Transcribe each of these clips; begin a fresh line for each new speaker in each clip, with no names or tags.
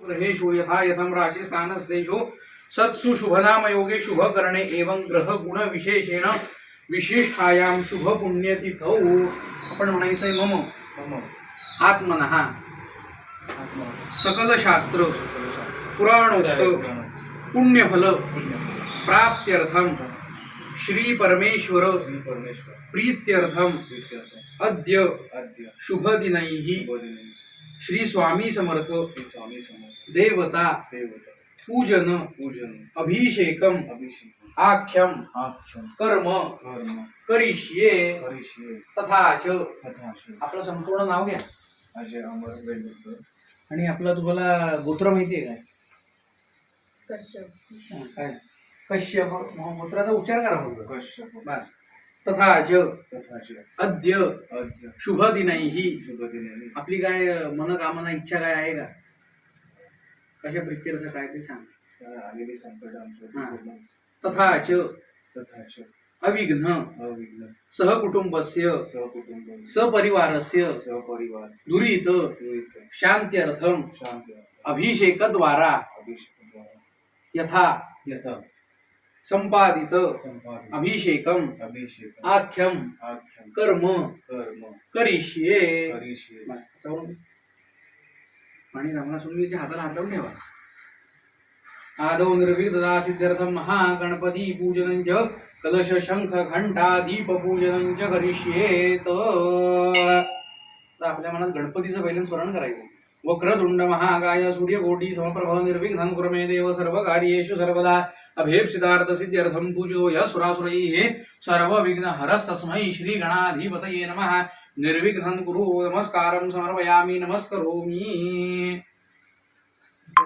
ग्रहेषु यथा यथं राशि स्थानस्तेषु सत्सु शुभनाम योगे शुभ करणे एवं ग्रह गुण विशेषेण विशिष्टायां शुभ पुण्यतिथौ आपण म्हणायचंय मम आत्मनः सकल शास्त्र पुराणोक्त पुण्यफल प्राप्त्यर्थम श्री परमेश्वर प्रीत्यर्थम अद्य शुभ दिनैः श्री स्वामी समर्थ देवता पूजन अभिषेकम आख्यम कर्म करिष्ये तथा च आपलं संपूर्ण नाव घ्या आणि आपलं तुम्हाला गोत्र माहिती आहे काय कश्यप गोत्राचा उच्चार करा फक्त बस तथा च अद्य शुभ दिनैः आपली काय मनोकामना इच्छा काय आहे का कशा प्रित्यर्थ काय ते सांग आलेली संकट तथा च अविघ्न सहकुटुंबस्य सपरिवारस्य दुरित शांत्यर्थम अभिषेकद्वारा यथा संपादित अभिषेकम आख्यम कर्म करिष्ये आणि रामना सुंदरीच्या हाताला हातवून ठेवा आदौ निर्विघ्नता सिद्ध्यर्थम महागणपती पूजनंच कलश शंख घंटा दीप पूजनंच करिष्येत तर आपल्या मनात गणपतीचं पहिलं स्मरण करायचं वक्रतुंड महाकाय सूर्यकोटी समप्रभ निर्विघ्नं कुरु मे देव सर्वकार्येषु सर्वदा अभीप्सितार्थ सिद्ध्यर्थम पूजो यस्सुरासुरैः सर्वविघ्नहरस्तस्मै श्री गणाधिपतये नमः निर्विघ्नं कुरु नमस्कारं समर्पयामि नमस्करोमि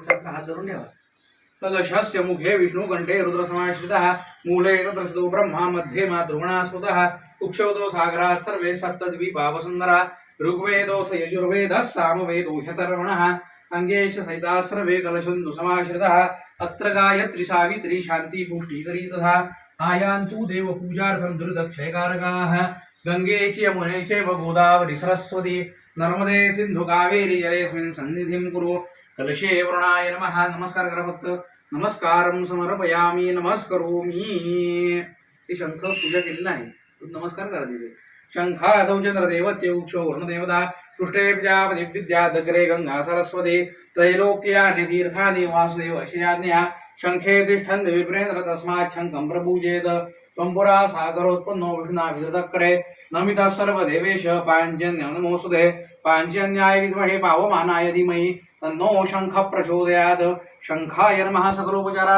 हात धरून ठेवा कलशस्य मुखे विष्णुकण्ठे रुद्रसमाश्रितः मूले तत्रस्थो ब्रह्मा मध्ये मा ध्रुवणास्पतः कुक्षोदो सागरात् सर्वे सप्तद्वीपा वसुन्धरा ऋग्वेदोऽथ यजुर्वेदः सामवेदो ह्यथर्वणः अंगेश सहिताः सर्वे कलशन्तु समाश्रितः अत्र गायत्री सावित्री शान्ति पुष्टिकरी तथा आयान्तु देवपूजार्थं दुर्दक्षयकारकाः गंगे च यमुने चैव गोदावरी सरस्वती नर्मदे सिंधु कावेरी जलेऽस्मिन् सन्निधिं कुरु कलशे वरुणाय नमः नमस्कार करा फक्त नमस्कारं समर्पयामि नमस्करोमि ते शंख पूजा केली नाही नमस्कार करा तिथे शंखादौ चंद्रदेवत्य उक्षो वरुणदेवता पृष्ठे प्रजापति विद्यादग्रे गंगा सरस्वती त्रैलोक्यानि तीर्थानि वासुदेव अशियाज्ञा शंखे तिष्ठन् विप्रेन्द्र तस्मात् शंखं प्रपूजेत त्वं पुरा सागरोत्पन्नो विष्णुना विदधक्रे नमितः सर्वदेवेश पाञ्चन्यं नमोऽस्तुते पाञ्चन्याय विद्महे पावमानाय धीमहि तन्नो शंख प्रचोदयात् शंखाय नमः सकलोपचारा